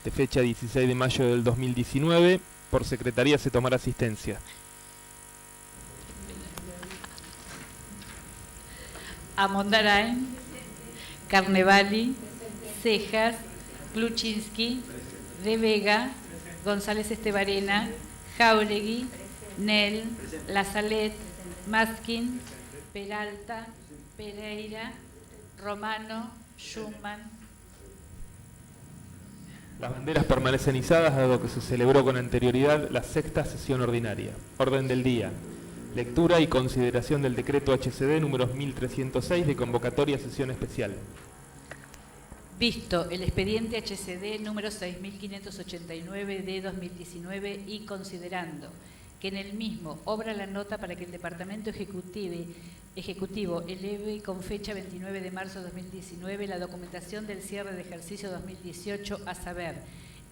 de fecha 16 de mayo del 2019. Por secretaría se tomará asistencia. Amondarain, Carnevali, Cejas, Kluczynski, De Vega, González Estebarena, Jáuregui, Nel, Lazalet, Maskin, Peralta, Pereira, Romano, Schumann. Las banderas permanecen izadas dado que se celebró con anterioridad la sexta sesión ordinaria. Orden del día. Lectura y consideración del decreto HCD número 1306 de convocatoria a sesión especial. Visto el expediente HCD número 6589 de 2019 y considerando que en el mismo obra la nota para que el Departamento Ejecutivo eleve con fecha 29 de marzo de 2019 la documentación del cierre de ejercicio 2018, a saber,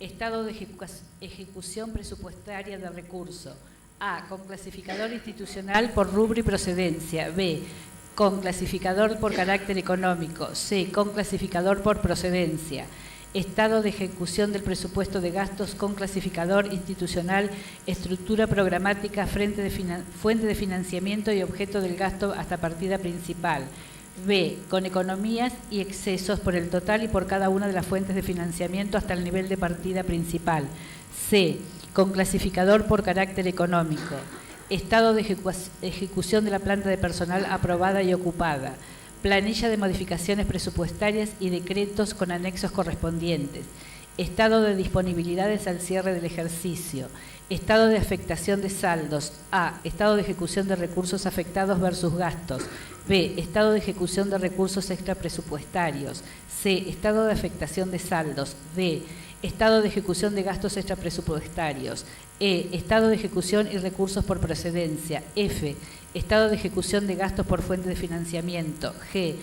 estado de ejecución presupuestaria de recurso. A. Con clasificador institucional por rubro y procedencia. B. Con clasificador por carácter económico. C. Con clasificador por procedencia. Estado de ejecución del presupuesto de gastos con clasificador institucional, estructura programática, fuente de financiamiento y objeto del gasto hasta partida principal. B. Con economías y excesos por el total y por cada una de las fuentes de financiamiento hasta el nivel de partida principal. C. Con clasificador por carácter económico. Estado de ejecución de la planta de personal aprobada y ocupada. Planilla de modificaciones presupuestarias y decretos con anexos correspondientes. Estado de disponibilidades al cierre del ejercicio. Estado de afectación de saldos. A. Estado de ejecución de recursos afectados versus gastos. B. Estado de ejecución de recursos extrapresupuestarios. C. Estado de afectación de saldos. D. Estado de ejecución de gastos extrapresupuestarios. E. Estado de ejecución y recursos por procedencia. F. Estado de ejecución de gastos por fuente de financiamiento. G.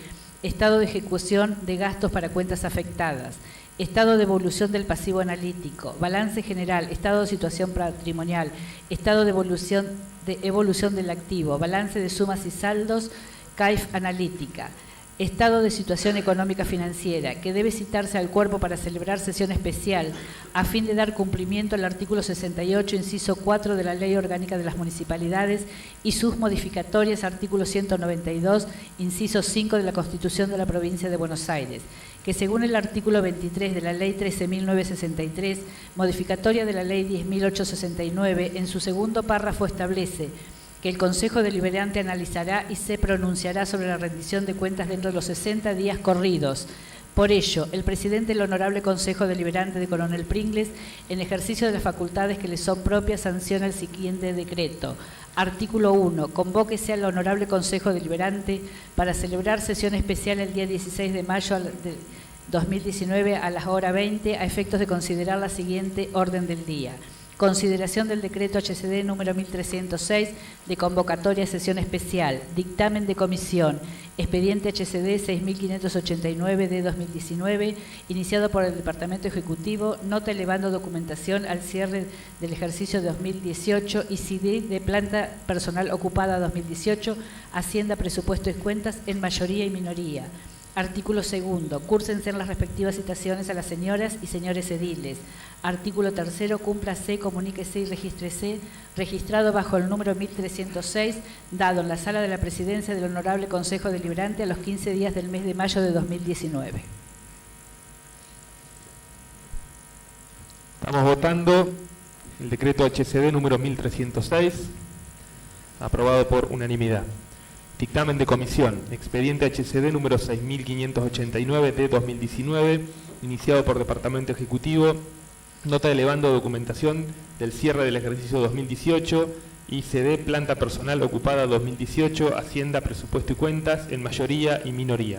Estado de ejecución de gastos para cuentas afectadas. Estado de evolución del pasivo analítico. Balance general. Estado de situación patrimonial. Estado de evolución del activo. Balance de sumas y saldos. CAIF analítica. Estado de situación económica financiera, que debe citarse al cuerpo para celebrar sesión especial a fin de dar cumplimiento al artículo 68, inciso 4 de la Ley Orgánica de las Municipalidades y sus modificatorias, artículo 192, inciso 5 de la Constitución de la Provincia de Buenos Aires, que según el artículo 23 de la Ley 13.963, modificatoria de la Ley 10.869, en su segundo párrafo establece que el Consejo Deliberante analizará y se pronunciará sobre la rendición de cuentas dentro de los 60 días corridos. Por ello, el presidente del Honorable Consejo Deliberante de Coronel Pringles, en ejercicio de las facultades que le son propias, sanciona el siguiente decreto. Artículo 1. Convóquese al Honorable Consejo Deliberante para celebrar sesión especial el día 16 de mayo de 2019 a las horas 20 a efectos de considerar la siguiente orden del día. Consideración del decreto HCD número 1306 de convocatoria a sesión especial. Dictamen de comisión. Expediente HCD 6589 de 2019, iniciado por el Departamento Ejecutivo, nota elevando documentación al cierre del ejercicio 2018 y CD de planta personal ocupada 2018, Hacienda, presupuesto y cuentas en mayoría y minoría. Artículo 2. Cúrsense en las respectivas citaciones a las señoras y señores ediles. Artículo 3. Cúmplase, comuníquese y regístrese, registrado bajo el número 1306, dado en la sala de la presidencia del Honorable Consejo Deliberante a los 15 días del mes de mayo de 2019. Estamos votando el decreto HCD número 1306, aprobado por unanimidad. Dictamen de comisión, expediente HCD número 6589 de 2019, iniciado por Departamento Ejecutivo, nota elevando documentación del cierre del ejercicio 2018, ICD, planta personal ocupada 2018, Hacienda, presupuesto y cuentas, en mayoría y minoría.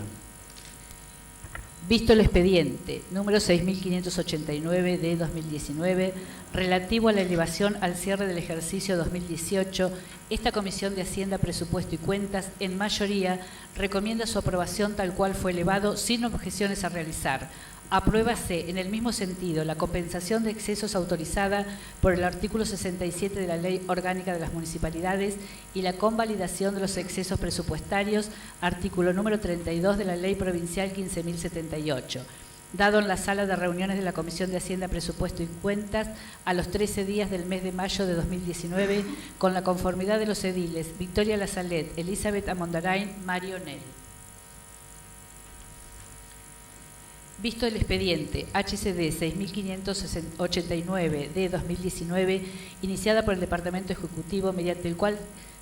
Visto el expediente número 6589 de 2019, relativo a la elevación al cierre del ejercicio 2018, esta Comisión de Hacienda, Presupuesto y Cuentas, en mayoría, recomienda su aprobación tal cual fue elevado, sin objeciones a realizar. Apruébase en el mismo sentido la compensación de excesos autorizada por el artículo 67 de la Ley Orgánica de las Municipalidades y la convalidación de los excesos presupuestarios, artículo número 32 de la Ley Provincial 15.078. dado en la sala de reuniones de la Comisión de Hacienda, Presupuesto y Cuentas a los 13 días del mes de mayo de 2019, con la conformidad de los ediles Victoria Lazalet, Elizabeth Amondarain, Mario Nel. Visto el expediente HCD 6589 de 2019, iniciada por el Departamento Ejecutivo, mediante el cual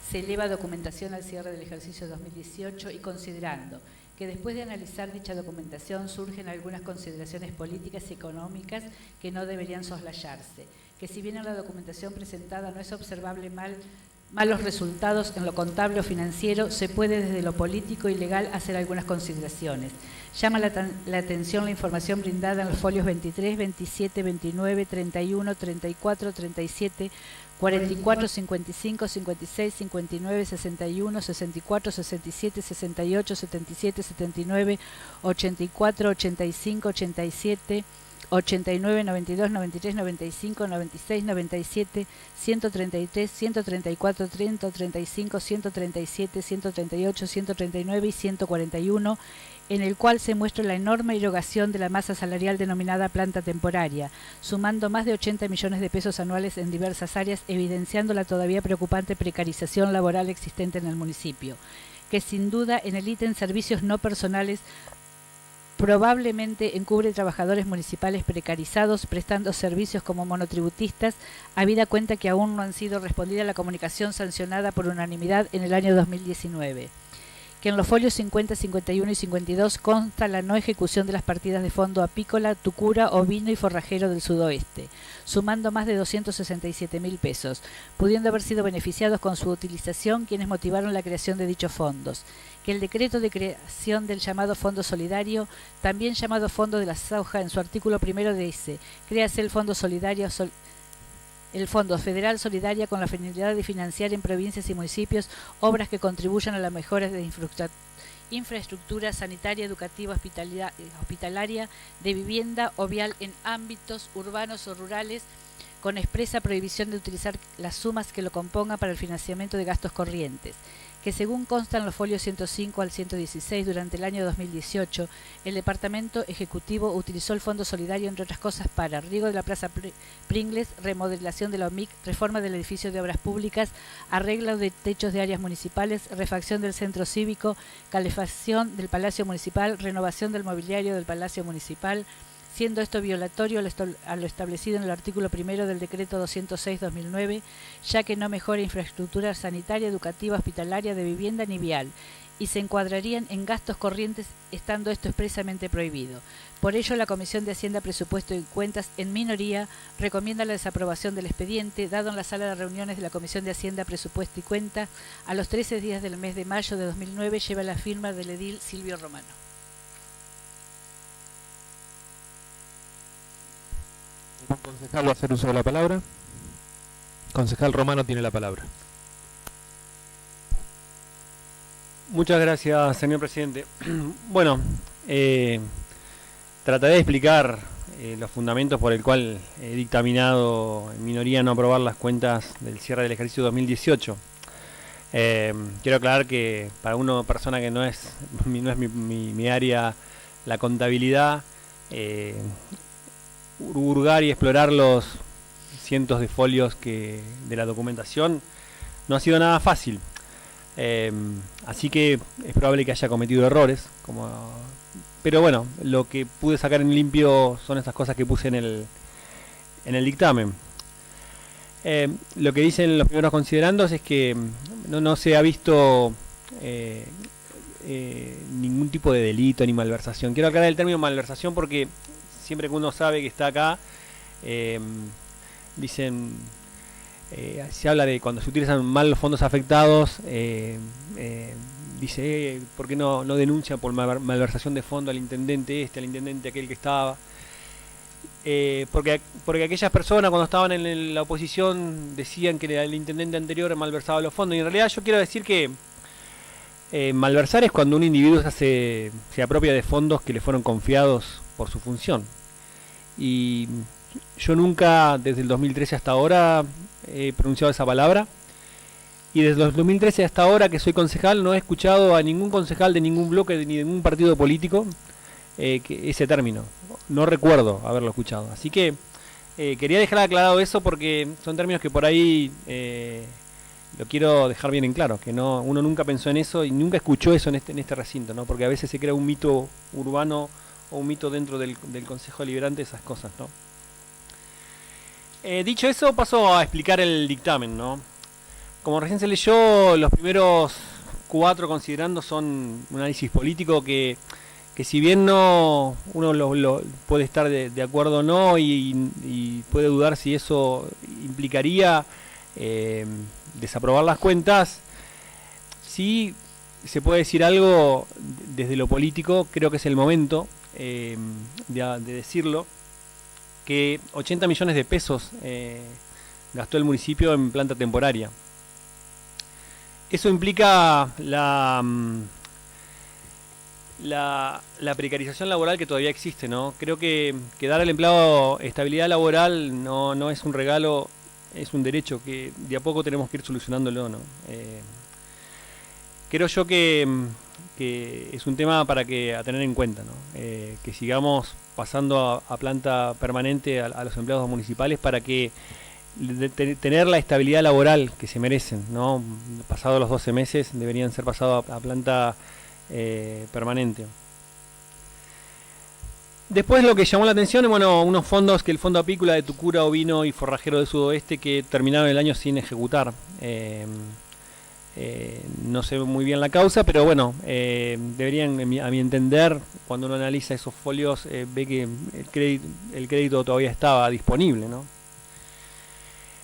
se eleva documentación al cierre del ejercicio 2018 y considerando que después de analizar dicha documentación surgen algunas consideraciones políticas y económicas que no deberían soslayarse, que si bien en la documentación presentada no es observable malos resultados en lo contable o financiero, se puede desde lo político y legal hacer algunas consideraciones. Llama la atención la información brindada en los folios 23, 27, 29, 31, 34, 37, 44, 55, 56, 59, 61, 64, 67, 68, 77, 79, 84, 85, 87, 89, 92, 93, 95, 96, 97, 133, 134, 30, 35, 137, 138, 139 y 141, en el cual se muestra la enorme erogación de la masa salarial denominada planta temporaria, sumando más de 80 millones de pesos anuales en diversas áreas, evidenciando la todavía preocupante precarización laboral existente en el municipio, que sin duda en el ítem servicios no personales probablemente encubre trabajadores municipales precarizados prestando servicios como monotributistas, habida cuenta que aún no han sido respondida la comunicación sancionada por unanimidad en el año 2019. Que en los folios 50, 51 y 52 consta la no ejecución de las partidas de fondo apícola, tucura, ovino y forrajero del sudoeste, sumando más de 267.000 pesos, pudiendo haber sido beneficiados con su utilización quienes motivaron la creación de dichos fondos. Que el decreto de creación del llamado Fondo Solidario, también llamado Fondo de la Soja, en su artículo primero dice: créase el Fondo Solidario el Fondo Federal Solidaria con la finalidad de financiar en provincias y municipios obras que contribuyan a la mejora de infraestructura sanitaria, educativa, hospitalaria, de vivienda o vial en ámbitos urbanos o rurales, con expresa prohibición de utilizar las sumas que lo compongan para el financiamiento de gastos corrientes. Que según consta en los folios 105 al 116, durante el año 2018, el Departamento Ejecutivo utilizó el Fondo Solidario, entre otras cosas, para riego de la Plaza Pringles, remodelación de la OMIC, reforma del edificio de obras públicas, arreglo de techos de áreas municipales, refacción del centro cívico, calefacción del Palacio Municipal, renovación del mobiliario del Palacio Municipal, siendo esto violatorio a lo establecido en el artículo primero del decreto 206-2009, ya que no mejora infraestructura sanitaria, educativa, hospitalaria, de vivienda ni vial, y se encuadrarían en gastos corrientes, estando esto expresamente prohibido. Por ello, la Comisión de Hacienda, Presupuesto y Cuentas, en minoría, recomienda la desaprobación del expediente, dado en la sala de reuniones de la Comisión de Hacienda, Presupuesto y Cuentas, a los 13 días del mes de mayo de 2009, lleva la firma del edil Silvio Romano. ¿Un concejal va a hacer uso de la palabra? Concejal Romano tiene la palabra. Muchas gracias, señor presidente. Bueno, trataré de explicar los fundamentos por el cual he dictaminado en minoría no aprobar las cuentas del cierre del ejercicio 2018. Quiero aclarar que para una persona que no es mi área, la contabilidad, hurgar y explorar los cientos de folios de la documentación no ha sido nada fácil. Así que es probable que haya cometido errores, pero bueno, lo que pude sacar en limpio son estas cosas que puse en el dictamen. Lo que dicen los primeros considerandos es que no se ha visto ningún tipo de delito ni malversación. Quiero aclarar el término malversación porque siempre que uno sabe que está acá, dicen, se habla de cuando se utilizan mal los fondos afectados, dice, ¿por qué no denuncia por malversación de fondo al intendente al intendente aquel que estaba? Porque aquellas personas cuando estaban en la oposición decían que el intendente anterior malversaba los fondos, y en realidad yo quiero decir que malversar es cuando un individuo se apropia de fondos que le fueron confiados por su función. Y yo nunca, desde el 2013 hasta ahora, he pronunciado esa palabra, y desde el 2013 hasta ahora que soy concejal no he escuchado a ningún concejal de ningún bloque ni de ningún partido político que ese término. no recuerdo haberlo escuchado. Así que quería dejar aclarado eso porque son términos que por ahí lo quiero dejar bien en claro, que no, uno nunca pensó en eso y nunca escuchó eso en este recinto, ¿no? Porque a veces se crea un mito urbano o un mito dentro del Consejo Deliberante, esas cosas, ¿no? Dicho eso, paso a explicar el dictamen, ¿no? Como recién se leyó, los primeros 4 considerando son un análisis político que si bien no uno lo puede estar de acuerdo o no y puede dudar si eso implicaría desaprobar las cuentas, sí se puede decir algo desde lo político. Creo que es el momento de decirlo, que 80 millones de pesos gastó el municipio en planta temporaria. Eso implica la precarización laboral que todavía existe, ¿no? Creo que dar al empleado estabilidad laboral no es un regalo, es un derecho que de a poco tenemos que ir solucionándolo, ¿no? Creo yo que es un tema para a tener en cuenta, ¿no? Que sigamos pasando a planta permanente a los empleados municipales para que tener la estabilidad laboral que se merecen, ¿no? Pasados los 12 meses deberían ser pasados a planta permanente. Después lo que llamó la atención, bueno, unos fondos que el Fondo Apícola de Tucura, Ovino y Forrajero del Sudoeste que terminaron el año sin ejecutar. No sé muy bien la causa, pero bueno, deberían, a mi entender, cuando uno analiza esos folios, ve que el crédito todavía estaba disponible, ¿no?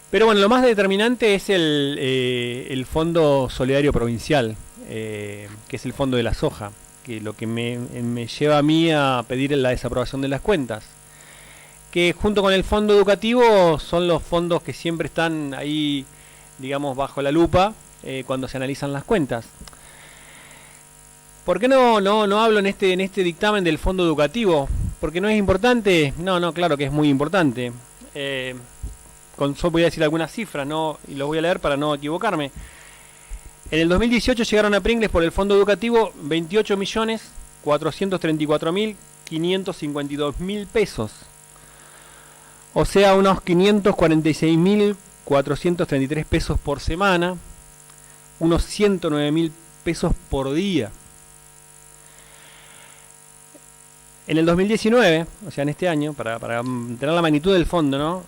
Pero bueno, lo más determinante es el Fondo Solidario Provincial, que es el Fondo de la Soja, que lo que me lleva a mí a pedir la desaprobación de las cuentas, que junto con el Fondo Educativo son los fondos que siempre están ahí, digamos, bajo la lupa cuando se analizan las cuentas. ¿Por qué no hablo en este dictamen del Fondo Educativo? ¿Porque no es importante? No, claro que es muy importante. Yo voy a decir algunas cifras, ¿no? Y los voy a leer para no equivocarme. En el 2018 llegaron a Pringles por el Fondo Educativo 28.454.552.000 pesos. O sea, unos 546.433 pesos por semana, unos 109.000 pesos por día. En el 2019, o sea, en este año, para tener la magnitud del fondo, ¿no?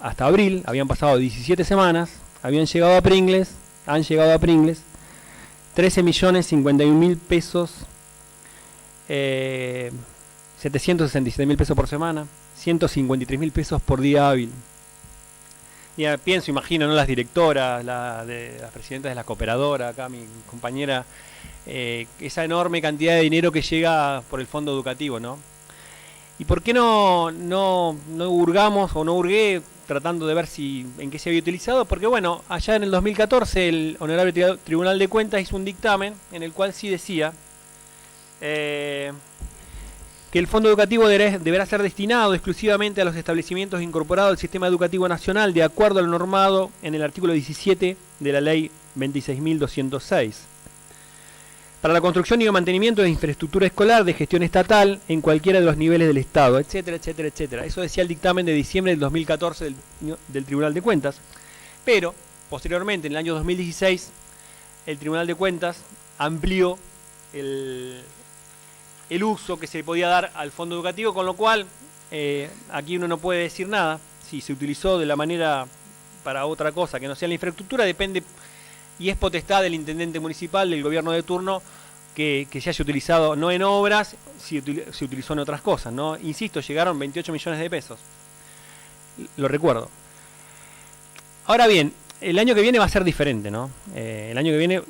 Hasta abril, habían pasado 17 semanas, han llegado a Pringles 13.051.000 pesos, 767.000 pesos por semana, 153.000 pesos por día hábil. Ya pienso, imagino, ¿no? Las directoras, las presidentas de la cooperadora, acá mi compañera, esa enorme cantidad de dinero que llega por el Fondo Educativo, ¿no? ¿Y por qué no hurgamos o no hurgué tratando de ver en qué se había utilizado? Porque bueno, allá en el 2014 el Honorable Tribunal de Cuentas hizo un dictamen en el cual sí decía que el Fondo Educativo deberá ser destinado exclusivamente a los establecimientos incorporados al Sistema Educativo Nacional de acuerdo a lo normado en el artículo 17 de la Ley 26.206. Para la construcción y mantenimiento de infraestructura escolar de gestión estatal en cualquiera de los niveles del Estado, etcétera, etcétera, etcétera. Eso decía el dictamen de diciembre del 2014 del Tribunal de Cuentas. Pero, posteriormente, en el año 2016, el Tribunal de Cuentas amplió el uso que se podía dar al Fondo Educativo, con lo cual aquí uno no puede decir nada. Si se utilizó de la manera para otra cosa que no sea la infraestructura, depende. Y es potestad del intendente municipal, del gobierno de turno, que se haya utilizado no en obras, se utilizó en otras cosas, ¿no? Insisto, llegaron 28 millones de pesos. Lo recuerdo. Ahora bien, el año que viene va a ser diferente, ¿no? El año que viene,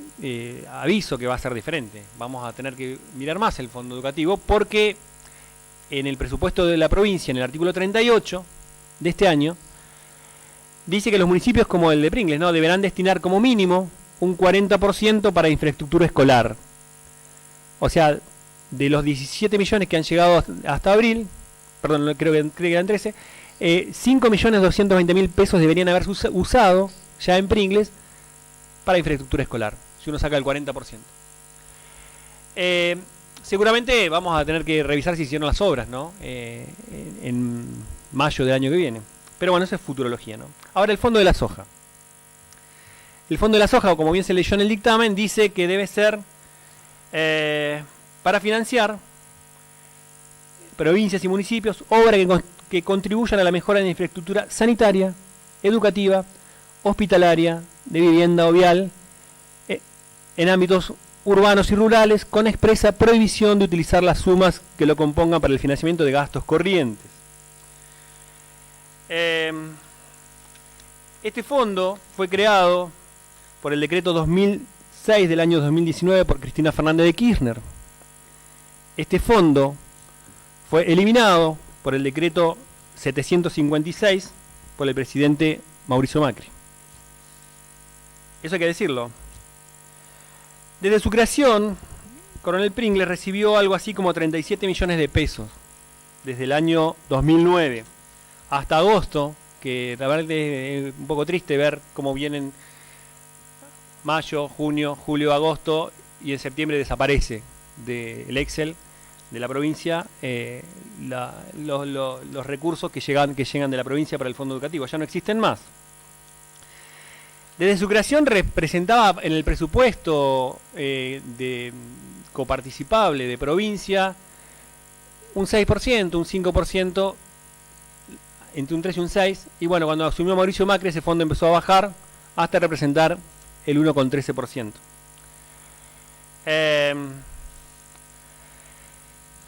aviso que va a ser diferente. Vamos a tener que mirar más el Fondo Educativo porque en el presupuesto de la provincia, en el artículo 38 de este año, dice que los municipios como el de Pringles, ¿no? Deberán destinar como mínimo un 40% para infraestructura escolar. O sea, de los 17 millones que han llegado hasta abril, perdón, creo que eran 13, 5.220.000 pesos deberían haberse usado ya en Pringles para infraestructura escolar, si uno saca el 40%. seguramente vamos a tener que revisar si hicieron las obras, ¿no? En mayo del año que viene. Pero bueno, eso es futurología, ¿no? Ahora el fondo de la soja. El fondo de la soja, como bien se leyó en el dictamen, dice que debe ser para financiar provincias y municipios obras que contribuyan a la mejora de la infraestructura sanitaria, educativa, hospitalaria, de vivienda o vial, en ámbitos urbanos y rurales, con expresa prohibición de utilizar las sumas que lo compongan para el financiamiento de gastos corrientes. Este fondo fue creado por el decreto 2006 del año 2019 por Cristina Fernández de Kirchner. Este fondo fue eliminado por el decreto 756 por el presidente Mauricio Macri. Eso hay que decirlo. Desde su creación, Coronel Pringles recibió algo así como 37 millones de pesos desde el año 2009 hasta agosto, que la verdad es un poco triste ver cómo vienen mayo, junio, julio, agosto, y en septiembre desaparece del Excel de la provincia los recursos que llegan de la provincia para el fondo educativo. Ya no existen más. Desde su creación representaba en el presupuesto de coparticipable de provincia un 6%, un 5%, entre un 3 y un 6%, y bueno, cuando asumió Mauricio Macri ese fondo empezó a bajar hasta representar el 1,13%.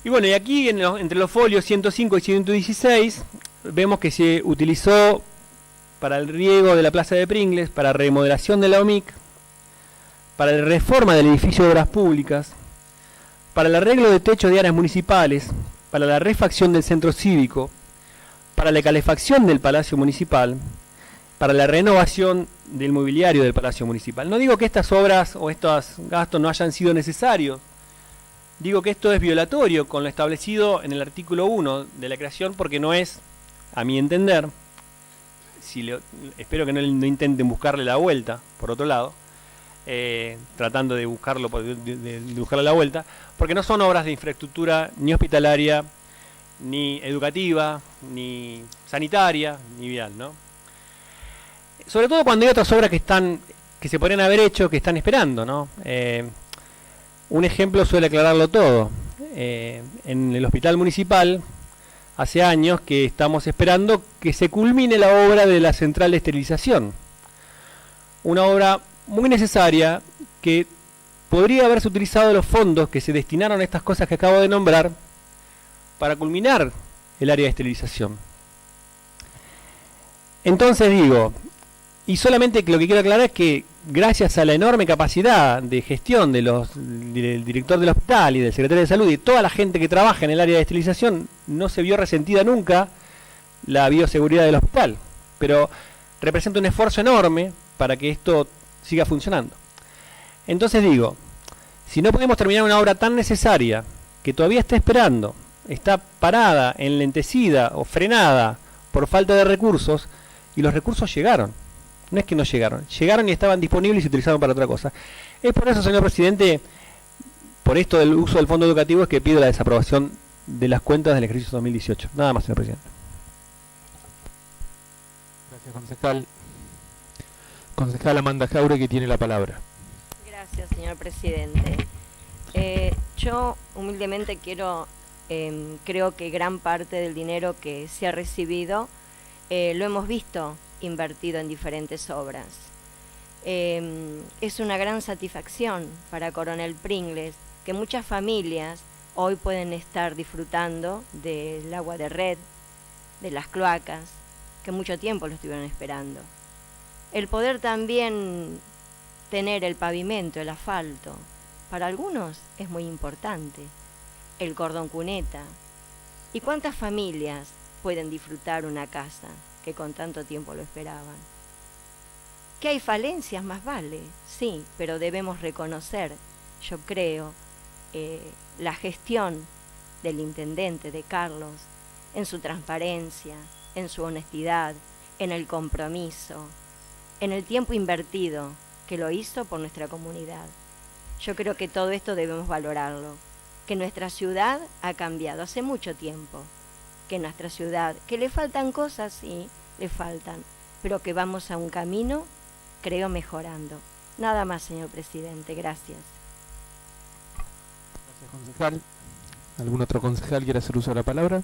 Y bueno, y aquí entre los folios 105 y 116 vemos que se utilizó para el riego de la Plaza de Pringles, para remodelación de la OMIC, para la reforma del edificio de obras públicas, para el arreglo de techos de áreas municipales, para la refacción del centro cívico, para la calefacción del Palacio Municipal, para la renovación del mobiliario del Palacio Municipal. No digo que estas obras o estos gastos no hayan sido necesarios, digo que esto es violatorio con lo establecido en el artículo 1 de la creación, porque no es, a mi entender, espero que no intenten buscarle la vuelta, por otro lado, tratando de buscarle la vuelta, porque no son obras de infraestructura ni hospitalaria, ni educativa, ni sanitaria, ni vial, ¿no? Sobre todo cuando hay otras obras que se podrían haber hecho, que están esperando, ¿no? Un ejemplo suele aclararlo todo. En el hospital municipal, hace años que estamos esperando que se culmine la obra de la central de esterilización. Una obra muy necesaria que podría haberse utilizado los fondos que se destinaron a estas cosas que acabo de nombrar para culminar el área de esterilización. Entonces digo, y solamente lo que quiero aclarar es que gracias a la enorme capacidad de gestión del director del hospital y del secretario de salud y toda la gente que trabaja en el área de esterilización, no se vio resentida nunca la bioseguridad del hospital, pero representa un esfuerzo enorme para que esto siga funcionando. Entonces digo, si no podemos terminar una obra tan necesaria que todavía está esperando, está parada, enlentecida o frenada por falta de recursos, y los recursos llegaron, no es que no llegaron, llegaron y estaban disponibles y se utilizaron para otra cosa. Es por eso, señor presidente, por esto del uso del fondo educativo, es que pido la desaprobación de las cuentas del ejercicio 2018. Nada más, señor presidente. Gracias, concejal. Concejal Amanda Jauregui tiene la palabra. Gracias, señor presidente. Yo humildemente creo que gran parte del dinero que se ha recibido lo hemos visto invertido en diferentes obras. Es una gran satisfacción para Coronel Pringles que muchas familias hoy pueden estar disfrutando del agua de red, de las cloacas, que mucho tiempo lo estuvieron esperando. El poder también tener el pavimento, el asfalto, para algunos es muy importante, el cordón cuneta. ¿Y cuántas familias pueden disfrutar una casa que con tanto tiempo lo esperaban? ¿Que hay falencias? Más vale, sí, pero debemos reconocer, yo creo, la gestión del intendente, de Carlos, en su transparencia, en su honestidad, en el compromiso, en el tiempo invertido que lo hizo por nuestra comunidad. Yo creo que todo esto debemos valorarlo, que nuestra ciudad ha cambiado hace mucho tiempo, que nuestra ciudad, que le faltan cosas, sí, le faltan, pero que vamos a un camino, creo, mejorando. Nada más, señor presidente, gracias. Gracias, concejal. ¿Algún otro concejal quiere hacer uso de la palabra?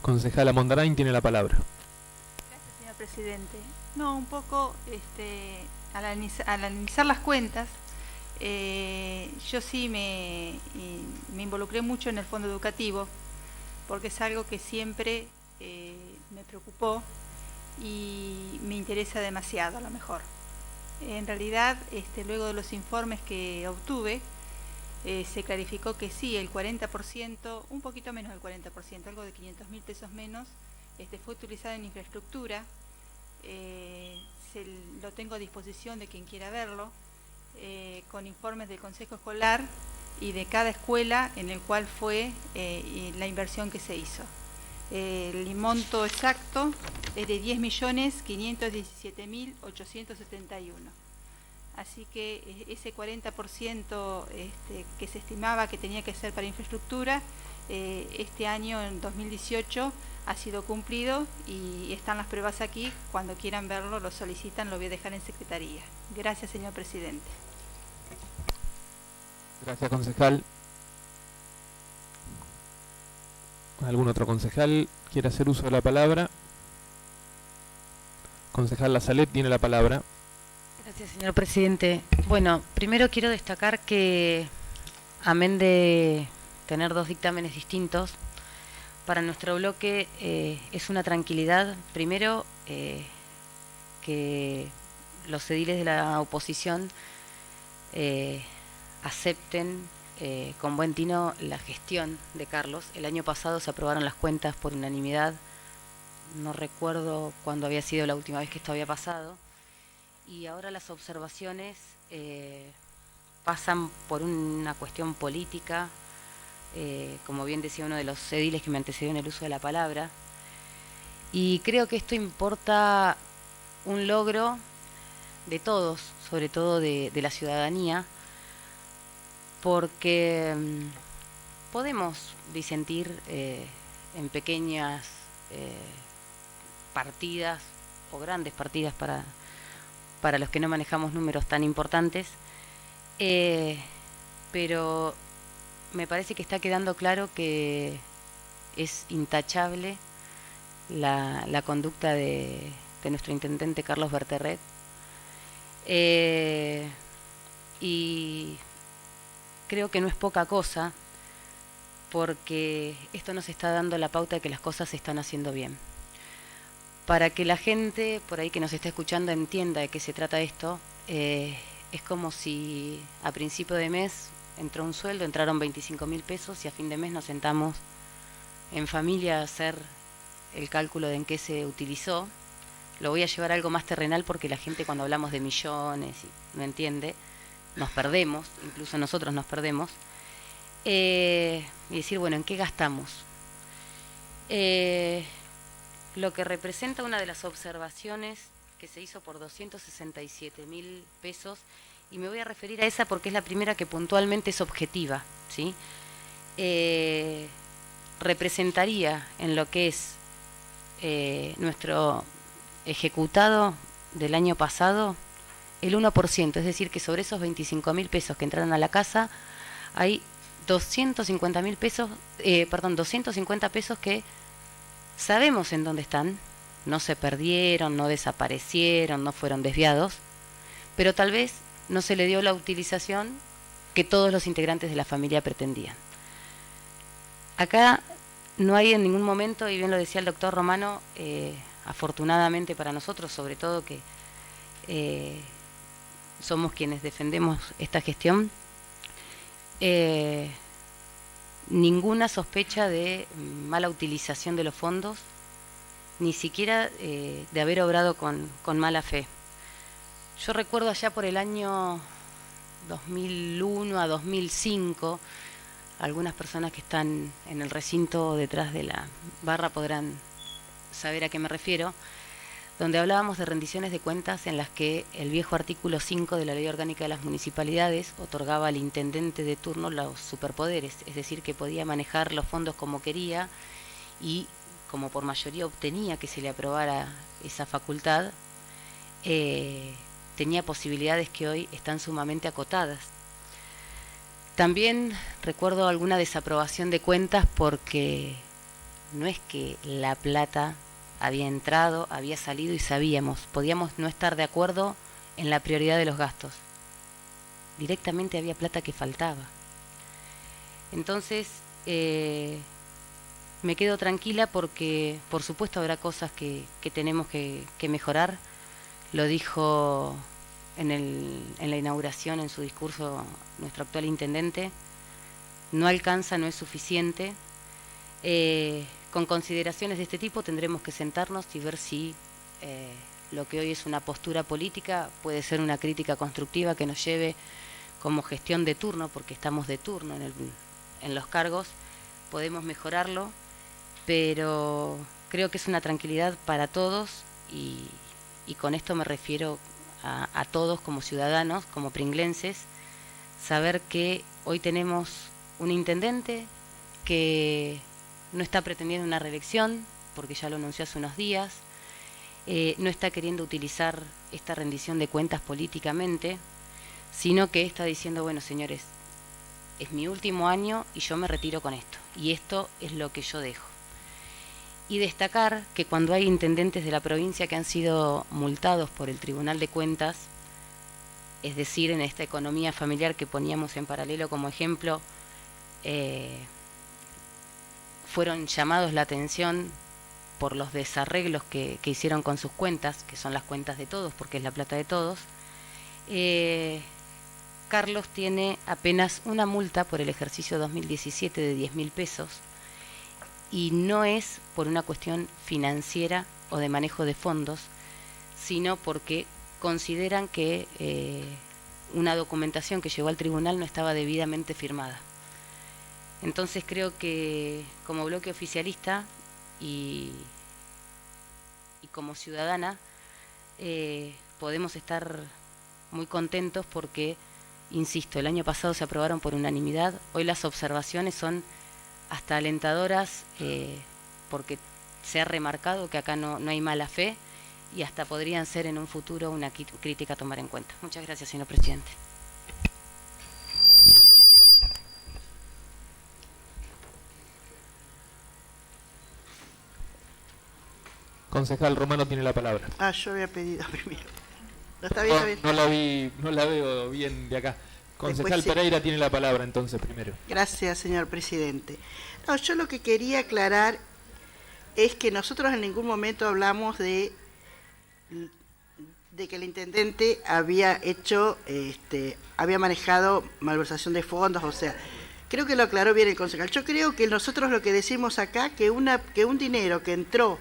Concejala Mondarain tiene la palabra. Gracias, señor presidente. No, un poco, al analizar las cuentas, yo sí me involucré mucho en el fondo educativo, porque es algo que siempre me preocupó y me interesa demasiado, a lo mejor. En realidad, luego de los informes que obtuve, se clarificó que sí, el 40%, un poquito menos del 40%, algo de 500.000 pesos menos, fue utilizado en infraestructura. Lo tengo a disposición de quien quiera verlo, con informes del Consejo Escolar y de cada escuela en el cual fue la inversión que se hizo. El monto exacto es de 10.517.871. Así que ese 40% que se estimaba que tenía que ser para infraestructura, este año, en 2018, ha sido cumplido y están las pruebas aquí. Cuando quieran verlo, lo solicitan, lo voy a dejar en secretaría. Gracias, señor presidente. Gracias, concejal. ¿Algún otro concejal quiere hacer uso de la palabra? Concejal Lazalet tiene la palabra. Gracias, señor presidente. Bueno, primero quiero destacar que, amén de tener dos dictámenes distintos, para nuestro bloque es una tranquilidad, primero, que los ediles de la oposición acepten con buen tino la gestión de Carlos. El año pasado se aprobaron las cuentas por unanimidad, no recuerdo cuándo había sido la última vez que esto había pasado, y ahora las observaciones pasan por una cuestión política, como bien decía uno de los ediles que me antecedió en el uso de la palabra, y creo que esto importa un logro de todos, sobre todo de la ciudadanía, porque podemos disentir en pequeñas partidas o grandes partidas para los que no manejamos números tan importantes, pero me parece que está quedando claro que es intachable la conducta de nuestro intendente Carlos Berterret, y creo que no es poca cosa, porque esto nos está dando la pauta de que las cosas se están haciendo bien. Para que la gente por ahí que nos está escuchando entienda de qué se trata esto, es como si a principio de mes entró un sueldo, entraron 25.000 pesos y a fin de mes nos sentamos en familia a hacer el cálculo de en qué se utilizó. Lo voy a llevar a algo más terrenal porque la gente, cuando hablamos de millones y no entiende, nos perdemos, incluso nosotros nos perdemos, y decir, bueno, ¿en qué gastamos? Lo que representa una de las observaciones que se hizo por 267.000 pesos, y me voy a referir a esa porque es la primera que puntualmente es objetiva, ¿sí? Representaría en lo que es nuestro ejecutado del año pasado el 1%, es decir, que sobre esos 25.000 pesos que entraron a la casa hay 250.000 pesos, 250 pesos que sabemos en dónde están, no se perdieron, no desaparecieron, no fueron desviados, pero tal vez no se le dio la utilización que todos los integrantes de la familia pretendían. Acá no hay en ningún momento, y bien lo decía el doctor Romano, afortunadamente para nosotros, sobre todo que somos quienes defendemos esta gestión, ninguna sospecha de mala utilización de los fondos, ni siquiera de haber obrado con mala fe. Yo recuerdo allá por el año 2001 a 2005, algunas personas que están en el recinto detrás de la barra podrán saber a qué me refiero. donde hablábamos de rendiciones de cuentas en las que el viejo artículo 5 de la Ley Orgánica de las Municipalidades otorgaba al intendente de turno los superpoderes, es decir, que podía manejar los fondos como quería y como por mayoría obtenía que se le aprobara esa facultad, tenía posibilidades que hoy están sumamente acotadas. También recuerdo alguna desaprobación de cuentas porque no es que la plata había entrado, había salido y sabíamos, podíamos no estar de acuerdo en la prioridad de los gastos. Directamente había plata que faltaba. Entonces, me quedo tranquila porque, por supuesto, habrá cosas que tenemos que mejorar. Lo dijo en la inauguración, en su discurso, nuestro actual intendente. No alcanza, no es suficiente. Con consideraciones de este tipo tendremos que sentarnos y ver si lo que hoy es una postura política puede ser una crítica constructiva que nos lleve como gestión de turno, porque estamos de turno en los cargos, podemos mejorarlo, pero creo que es una tranquilidad para todos y con esto me refiero a todos como ciudadanos, como pringlenses, saber que hoy tenemos un intendente que no está pretendiendo una reelección, porque ya lo anunció hace unos días, no está queriendo utilizar esta rendición de cuentas políticamente, sino que está diciendo, bueno, señores, es mi último año y yo me retiro con esto, y esto es lo que yo dejo. Y destacar que cuando hay intendentes de la provincia que han sido multados por el Tribunal de Cuentas, es decir, en esta economía familiar que poníamos en paralelo como ejemplo, fueron llamados la atención por los desarreglos que hicieron con sus cuentas, que son las cuentas de todos, porque es la plata de todos. Carlos tiene apenas una multa por el ejercicio 2017 de 10.000 pesos, y no es por una cuestión financiera o de manejo de fondos, sino porque consideran que una documentación que llegó al tribunal no estaba debidamente firmada. Entonces creo que como bloque oficialista y como ciudadana podemos estar muy contentos porque, insisto, el año pasado se aprobaron por unanimidad, hoy las observaciones son hasta alentadoras porque se ha remarcado que acá no hay mala fe y hasta podrían ser en un futuro una crítica a tomar en cuenta. Muchas gracias, señor presidente. Concejal Romano tiene la palabra. Yo había pedido primero. No, está bien, está bien. No la veo bien de acá. Concejal Después, sí. Pereira tiene la palabra entonces primero. Gracias, señor presidente. No, yo lo que quería aclarar es que nosotros en ningún momento hablamos de que el intendente había hecho, había manejado malversación de fondos, o sea, creo que lo aclaró bien el concejal. Yo creo que nosotros lo que decimos acá, que un dinero que entró,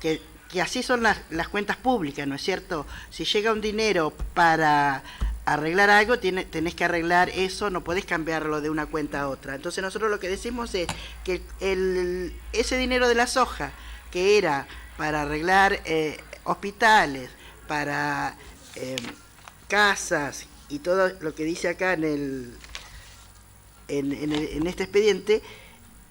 que así son las cuentas públicas, ¿no es cierto? Si llega un dinero para arreglar algo, tenés que arreglar eso, no podés cambiarlo de una cuenta a otra. Entonces nosotros lo que decimos es que ese dinero de la soja, que era para arreglar hospitales, para casas y todo lo que dice acá en este expediente,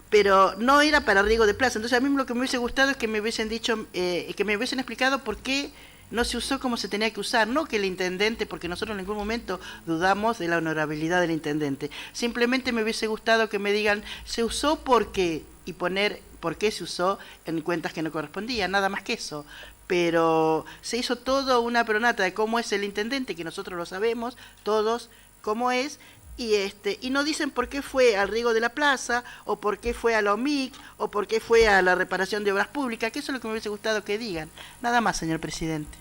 pero no era para riego de plaza. Entonces a mí lo que me hubiese gustado es que me hubiesen dicho, que me hubiesen explicado por qué no se usó como se tenía que usar, no que el intendente, porque nosotros en ningún momento dudamos de la honorabilidad del intendente. Simplemente me hubiese gustado que me digan, se usó por qué, y poner por qué se usó en cuentas que no correspondían, nada más que eso. Pero se hizo todo una peronata de cómo es el intendente, que nosotros lo sabemos, todos, cómo es, y no dicen por qué fue al riego de la plaza, o por qué fue a la OMIC, o por qué fue a la reparación de obras públicas, que eso es lo que me hubiese gustado que digan. Nada más, señor presidente.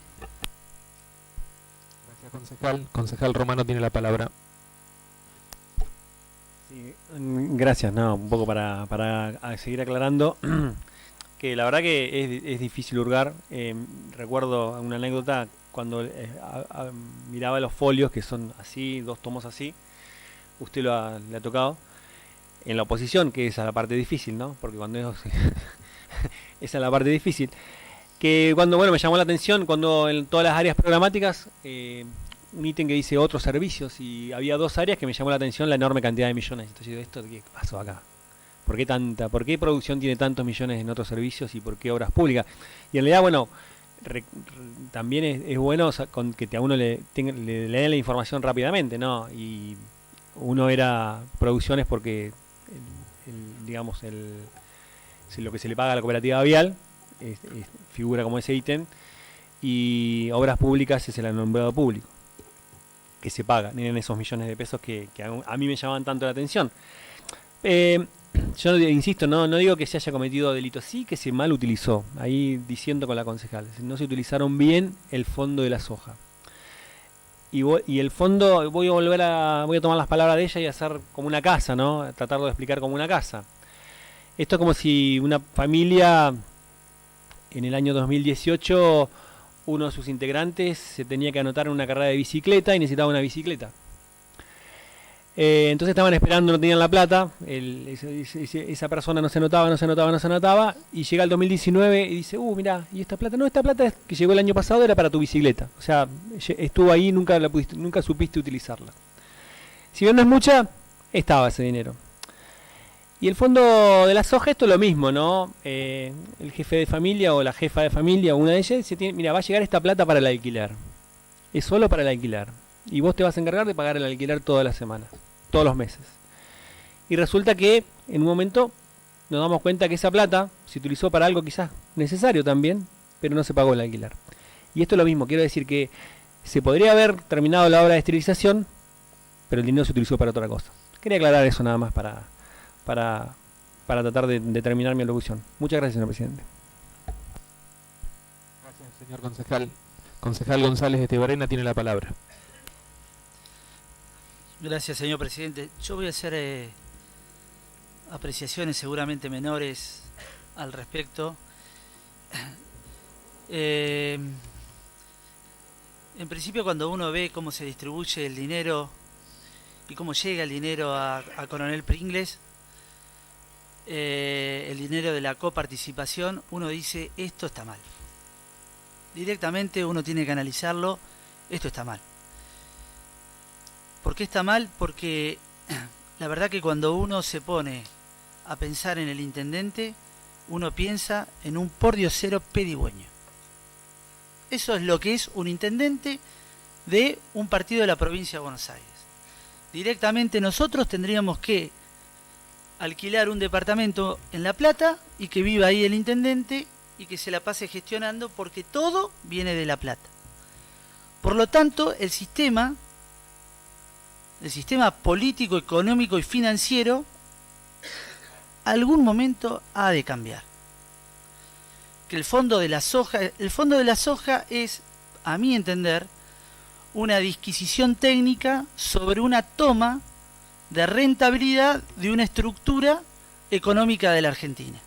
Gracias, concejal. Concejal Romano tiene la palabra. Sí, gracias, un poco para seguir aclarando que la verdad que es difícil hurgar. Recuerdo una anécdota cuando miraba los folios, que son así, 2 tomos así, usted le ha tocado, en la oposición, que esa es la parte difícil, ¿no? Porque cuando esa es la parte difícil, que cuando, bueno, me llamó la atención cuando en todas las áreas programáticas, un ítem que dice otros servicios, y había 2 áreas que me llamó la atención la enorme cantidad de millones. Entonces yo digo, ¿esto qué pasó acá? ¿Por qué producción tiene tantos millones en otros servicios y por qué obras públicas? Y en realidad, bueno, también es bueno que a uno le den la información rápidamente, ¿no? Y uno era producciones porque, digamos, lo que se le paga a la cooperativa vial figura como ese ítem, y obras públicas es el alumbrado público, que se paga en esos millones de pesos que a mí me llamaban tanto la atención. Yo insisto, no digo que se haya cometido delito, sí que se mal utilizó, ahí diciendo con la concejal, no se utilizaron bien el fondo de la soja. Y el fondo, voy a tomar las palabras de ella y hacer como una casa, ¿no? Tratarlo de explicar como una casa. Esto es como si una familia, en el año 2018, uno de sus integrantes se tenía que anotar en una carrera de bicicleta y necesitaba una bicicleta. Entonces estaban esperando, no tenían la plata, esa persona no se anotaba, y llega el 2019 y dice, mirá, y esta plata es que llegó el año pasado, era para tu bicicleta. O sea, estuvo ahí, nunca supiste utilizarla. Si bien no es mucha, estaba ese dinero. Y el fondo de la soja, esto es lo mismo, ¿no? El jefe de familia o la jefa de familia, una de ellas, mira, va a llegar esta plata para el alquiler. Es solo para el alquiler. Y vos te vas a encargar de pagar el alquiler todas las semanas, todos los meses. Y resulta que en un momento nos damos cuenta que esa plata se utilizó para algo quizás necesario también, pero no se pagó el alquiler. Y esto es lo mismo, quiero decir que se podría haber terminado la obra de esterilización, pero el dinero se utilizó para otra cosa. Quería aclarar eso nada más para tratar de terminar mi alocución. Muchas gracias, señor presidente. Gracias, señor concejal. Concejal González de Estebarena tiene la palabra. Gracias, señor presidente. Yo voy a hacer apreciaciones seguramente menores al respecto. En principio, cuando uno ve cómo se distribuye el dinero y cómo llega el dinero a Coronel Pringles, el dinero de la coparticipación, uno dice, esto está mal. Directamente uno tiene que analizarlo, esto está mal. ¿Por qué está mal? Porque la verdad que cuando uno se pone a pensar en el intendente, uno piensa en un pordiosero pedigüeño. Eso es lo que es un intendente de un partido de la provincia de Buenos Aires. Directamente nosotros tendríamos que alquilar un departamento en La Plata y que viva ahí el intendente y que se la pase gestionando, porque todo viene de La Plata. Por lo tanto, el sistema político, económico y financiero, algún momento ha de cambiar. Que el fondo de la soja es, a mi entender, una disquisición técnica sobre una toma de rentabilidad de una estructura económica de la Argentina.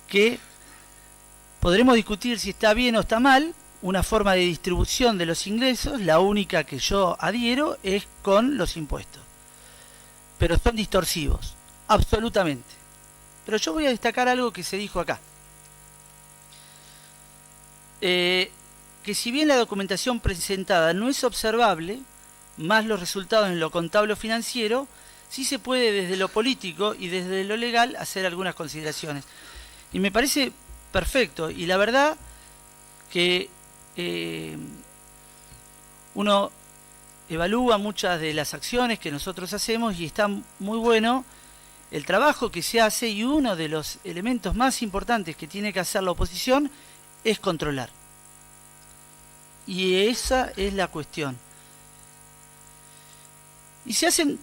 Que podremos discutir si está bien o está mal. Una forma de distribución de los ingresos, la única que yo adhiero, es con los impuestos. Pero son distorsivos, absolutamente. Pero yo voy a destacar algo que se dijo acá. Que si bien la documentación presentada no es observable, más los resultados en lo contable o financiero, sí se puede desde lo político y desde lo legal hacer algunas consideraciones. Y me parece perfecto, y la verdad que uno evalúa muchas de las acciones que nosotros hacemos y está muy bueno el trabajo que se hace, y uno de los elementos más importantes que tiene que hacer la oposición es controlar. Y esa es la cuestión. Y se hacen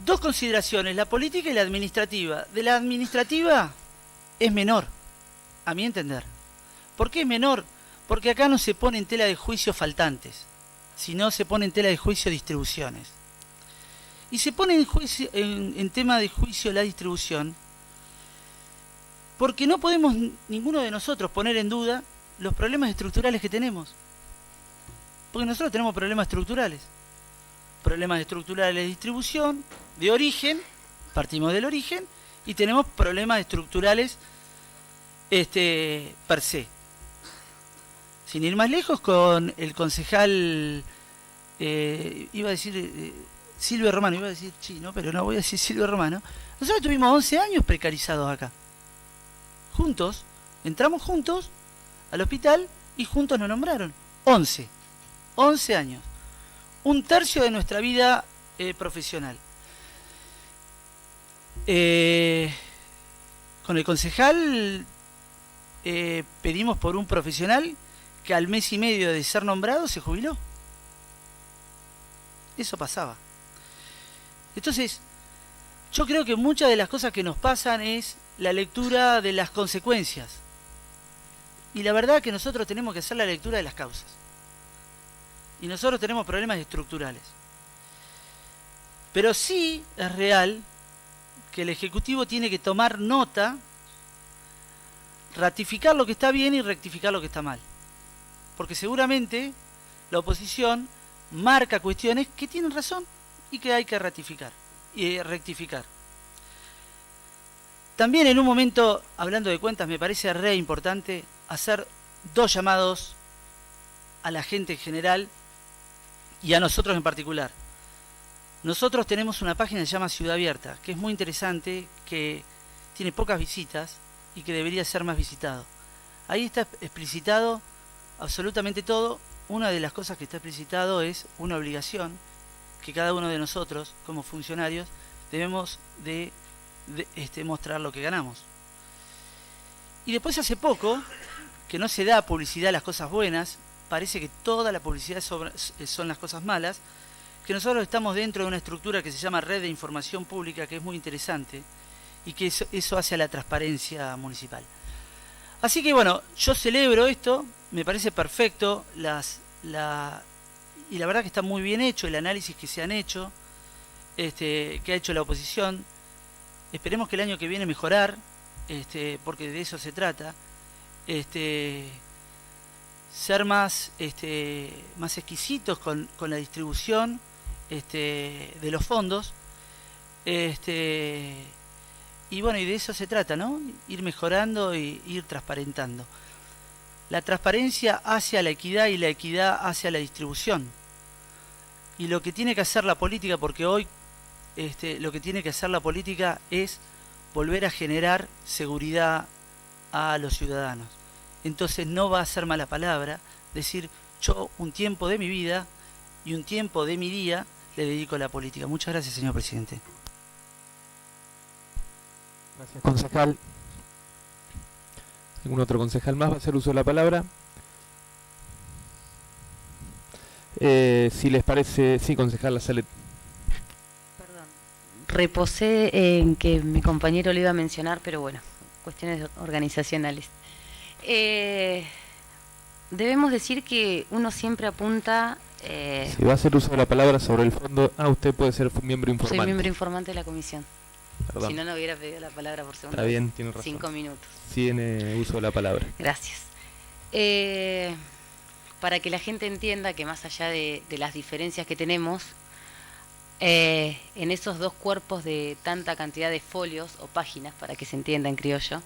dos consideraciones, la política y la administrativa. De la administrativa es menor, a mi entender. ¿Por qué es menor? Porque acá no se pone en tela de juicio faltantes, sino se pone en tela de juicio distribuciones. Y se pone en tema de juicio la distribución porque no podemos ninguno de nosotros poner en duda los problemas estructurales que tenemos. Porque nosotros tenemos problemas estructurales. Problemas estructurales de distribución, de origen, partimos del origen, y tenemos problemas estructurales per se. Sin ir más lejos, con el concejal, iba a decir Silvio Romano, iba a decir Chino, pero no voy a decir Silvio Romano. Nosotros tuvimos 11 años precarizados acá. Juntos, entramos juntos al hospital y juntos nos nombraron. 11 años. Un tercio de nuestra vida profesional. Con el concejal pedimos por un profesional que al mes y medio de ser nombrado se jubiló. Eso pasaba. Entonces, yo creo que muchas de las cosas que nos pasan es la lectura de las consecuencias. Y la verdad que nosotros tenemos que hacer la lectura de las causas. Y nosotros tenemos problemas estructurales. Pero sí es real que el Ejecutivo tiene que tomar nota, ratificar lo que está bien y rectificar lo que está mal. Porque seguramente la oposición marca cuestiones que tienen razón y que hay que rectificar. También en un momento, hablando de cuentas, me parece re importante hacer dos llamados a la gente en general y a nosotros en particular. Nosotros tenemos una página que se llama Ciudad Abierta, que es muy interesante, que tiene pocas visitas y que debería ser más visitado. Ahí está explicitado absolutamente todo. Una de las cosas que está explicitado es una obligación que cada uno de nosotros, como funcionarios, debemos de mostrar lo que ganamos. Y después hace poco, que no se da publicidad a las cosas buenas, parece que toda la publicidad son las cosas malas, que nosotros estamos dentro de una estructura que se llama Red de Información Pública, que es muy interesante, y que eso hace a la transparencia municipal. Así que bueno, yo celebro esto, me parece perfecto, y la verdad que está muy bien hecho el análisis que se han hecho, que ha hecho la oposición. Esperemos que el año que viene mejorar, porque de eso se trata, ser más exquisitos con la distribución de los fondos, y bueno, y de eso se trata, ¿no? Ir mejorando y ir transparentando. La transparencia hacia la equidad y la equidad hacia la distribución. Y lo que tiene que hacer la política, porque hoy lo que tiene que hacer la política es volver a generar seguridad a los ciudadanos. Entonces no va a ser mala palabra decir, yo un tiempo de mi vida y un tiempo de mi día le dedico a la política. Muchas gracias, señor presidente. Gracias, concejal. ¿Algún otro concejal más va a hacer uso de la palabra? Si les parece, sí, concejal, la sale. Perdón. Reposé en que mi compañero lo iba a mencionar, pero bueno, cuestiones organizacionales. Debemos decir que uno siempre apunta... si va a hacer uso de la palabra sobre el fondo, usted puede ser miembro informante. Soy miembro informante de la comisión. Perdón. Si no, no hubiera pedido la palabra por segunda vez. Está bien, vez. tiene razón. 5 minutos. Tiene uso de la palabra. Gracias. Para que la gente entienda que más allá de las diferencias que tenemos, en esos dos cuerpos de tanta cantidad de folios o páginas, para que se entienda en criollo,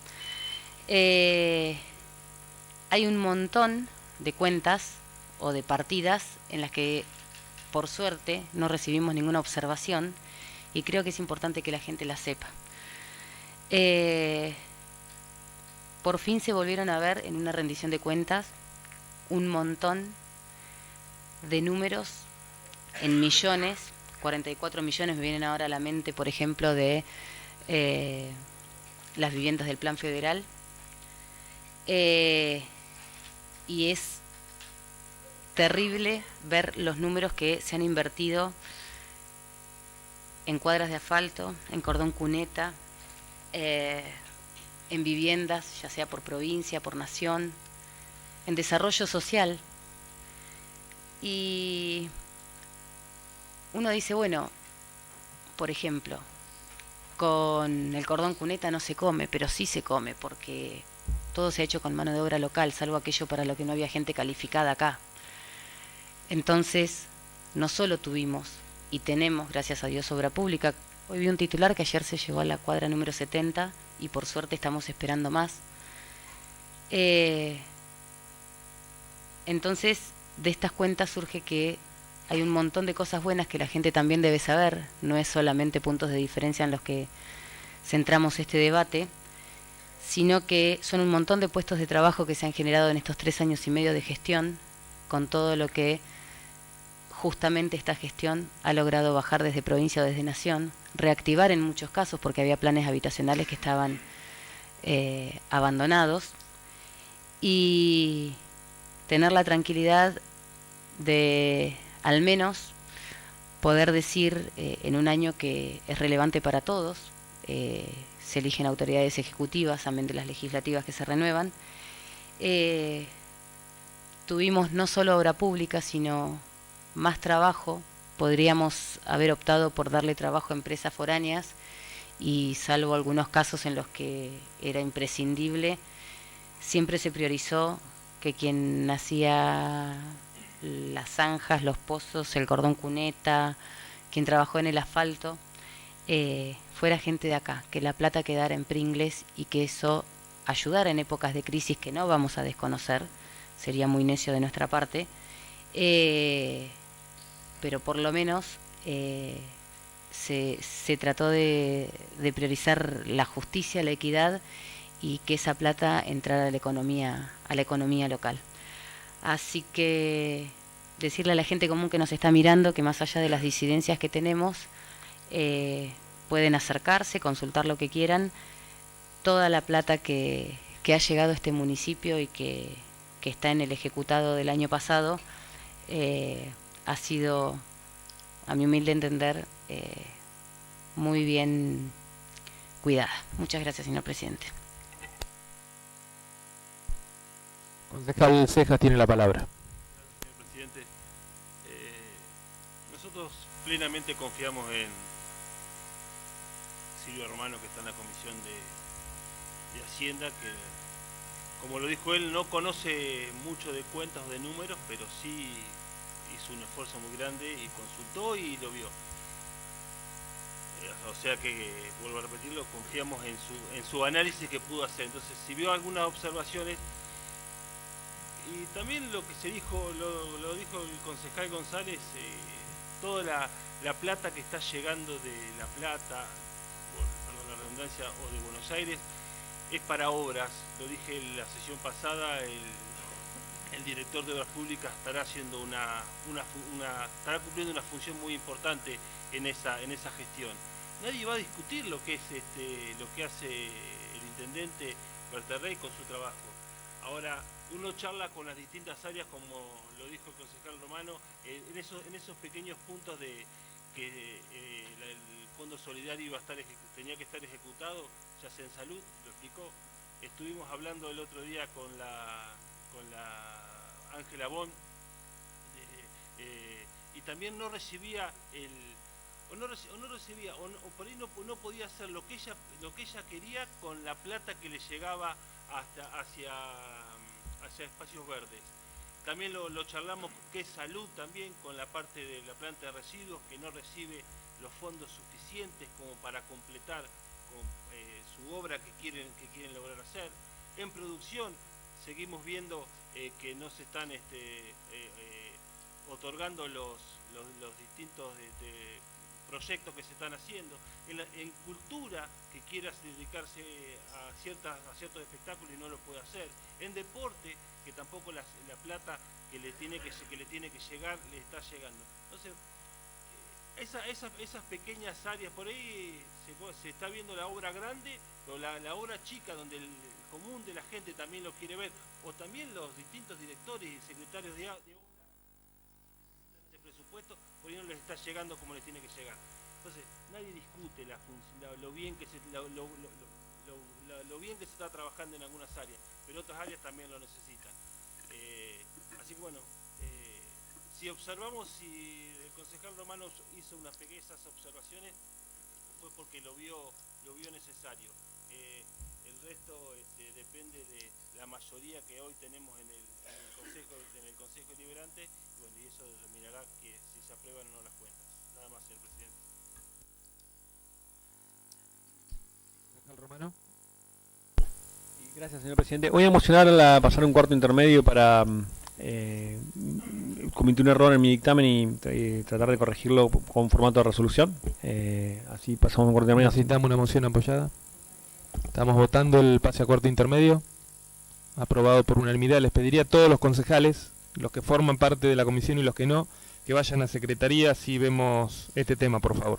hay un montón de cuentas o de partidas en las que, por suerte, no recibimos ninguna observación, y creo que es importante que la gente la sepa. Por fin se volvieron a ver en una rendición de cuentas un montón de números en millones, 44 millones me vienen ahora a la mente, por ejemplo, de las viviendas del Plan Federal, y es terrible ver los números que se han invertido en cuadras de asfalto, en cordón cuneta, en viviendas, ya sea por provincia, por nación, en desarrollo social. Y uno dice, bueno, por ejemplo, con el cordón cuneta no se come, pero sí se come, porque todo se ha hecho con mano de obra local, salvo aquello para lo que no había gente calificada acá. Entonces, no solo tuvimos y tenemos, gracias a Dios, obra pública. Hoy vi un titular que ayer se llegó a la cuadra número 70 y por suerte estamos esperando más. Entonces, de estas cuentas surge que hay un montón de cosas buenas que la gente también debe saber, no es solamente puntos de diferencia en los que centramos este debate, sino que son un montón de puestos de trabajo que se han generado en estos 3 años y medio de gestión, con todo lo que justamente esta gestión ha logrado bajar desde provincia o desde nación, reactivar en muchos casos porque había planes habitacionales que estaban abandonados, y tener la tranquilidad de al menos poder decir en un año que es relevante para todos. Se eligen autoridades ejecutivas, amén de las legislativas que se renuevan. Tuvimos no solo obra pública, sino más trabajo. Podríamos haber optado por darle trabajo a empresas foráneas y, salvo algunos casos en los que era imprescindible, siempre se priorizó que quien hacía las zanjas, los pozos, el cordón cuneta, quien trabajó en el asfalto, fuera gente de acá, que la plata quedara en Pringles y que eso ayudara en épocas de crisis que no vamos a desconocer, sería muy necio de nuestra parte, pero por lo menos se trató de priorizar la justicia, la equidad y que esa plata entrara a la economía local. Así que decirle a la gente común que nos está mirando que más allá de las disidencias que tenemos, pueden acercarse, consultar lo que quieran. Toda la plata que ha llegado a este municipio y que está en el ejecutado del año pasado ha sido, a mi humilde entender, muy bien cuidada. Muchas gracias, señor presidente. Concejal Cejas tiene la palabra. Señor presidente, nosotros plenamente confiamos en Silvio Romano, que está en la comisión de Hacienda, que, como lo dijo él, no conoce mucho de cuentas o de números, pero sí hizo un esfuerzo muy grande y consultó y lo vio. O sea que, vuelvo a repetirlo, confiamos en su análisis que pudo hacer. Entonces, si vio algunas observaciones, y también lo que se dijo, lo dijo el concejal González, toda la plata que está llegando de La Plata, perdón la redundancia, o de Buenos Aires, es para obras. Lo dije en la sesión pasada, el director de Obras Públicas estará haciendo estará cumpliendo una función muy importante en esa gestión. Nadie va a discutir lo que hace el intendente Berterrey con su trabajo. Ahora, uno charla con las distintas áreas, como lo dijo el concejal Romano, en esos pequeños puntos de que el Fondo Solidario tenía que estar ejecutado, ya sea en salud, lo explicó. Estuvimos hablando el otro día con la Ángela Bon, y también no recibía o por ahí no podía hacer lo que ella quería con la plata que le llegaba hacia espacios verdes. También lo charlamos, que es salud también, con la parte de la planta de residuos, que no recibe los fondos suficientes como para completar con su obra que quieren lograr hacer. En producción seguimos viendo que no se están otorgando los distintos proyectos que se están haciendo. En cultura, que quieras dedicarse a ciertos espectáculos y no lo puede hacer. En deporte, que tampoco la plata que le tiene que llegar le está llegando. Entonces, esas pequeñas áreas, por ahí se está viendo la obra grande, pero la obra chica, donde el común de la gente también lo quiere ver, o también los distintos directores y secretarios de obra, ese presupuesto, por ahí no les está llegando como les tiene que llegar. Entonces, nadie discute lo bien que se está trabajando en algunas áreas, pero otras áreas también lo necesitan. Así que bueno, si observamos, si el concejal Romano hizo esas observaciones, fue porque lo vio necesario. El resto depende de la mayoría que hoy tenemos en el Consejo Deliberante, y bueno, y eso determinará que si se aprueban o no las cuentas. Nada más, señor presidente. Concejal Romano. Gracias, señor presidente. Voy a mocionar a pasar un cuarto intermedio para cometí un error en mi dictamen y tratar de corregirlo con formato de resolución. Así pasamos a un cuarto intermedio. Necesitamos una moción apoyada. Estamos votando el pase a cuarto intermedio. Aprobado por unanimidad. Les pediría a todos los concejales, los que forman parte de la comisión y los que no, que vayan a secretaría si vemos este tema, por favor.